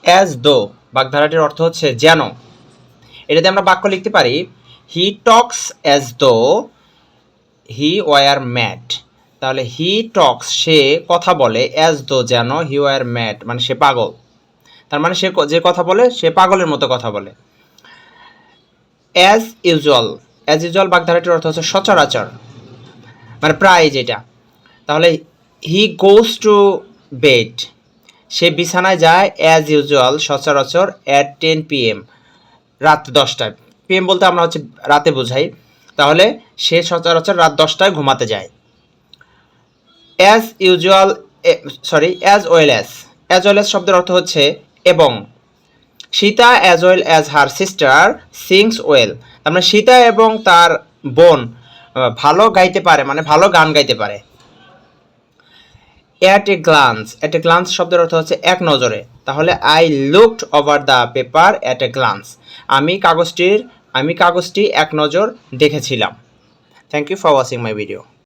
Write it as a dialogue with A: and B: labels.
A: As though বাগধারাটির অর্থ হচ্ছে যেন। এটাতে আমরা বাক্য লিখতে পারি হি টক্স অ্যাজ দো হি ওয়ার ম্যাড। তাহলে হি টক্স সে কথা বলে, অ্যাজ দো যেন, হি ওয়ার ম্যাড মানে সে পাগল। তার মানে সে যে কথা বলে সে পাগলের মতো কথা বলে। অ্যাজ ইউজুয়াল বাগধারাটির অর্থ হচ্ছে সচরাচর মানে প্রায় যেটা। তাহলে হি গোজ টু বেড সে বিছানায় যায় অ্যাজ ইউজুয়াল সচরাচর অ্যাট 10 PM রাত 10টায়। PM বলতে আমরা হচ্ছে রাতে বোঝাই। তাহলে সে সচরাচর রাত 10টায় ঘুমাতে যায়। As usual as well as শব্দের অর্থ হচ্ছে এবং। Sita as well as her sister sings well. তার মানে সীতা এবং তার বোন ভালো গাইতে পারে মানে ভালো গান গাইতে পারে। অ্যাট এ গ্লান্স শব্দের অর্থ হচ্ছে এক নজরে। তাহলে I looked over the paper at a glance আমি কাগজটি এক নজর দেখেছিলাম। Thank you for watching my video.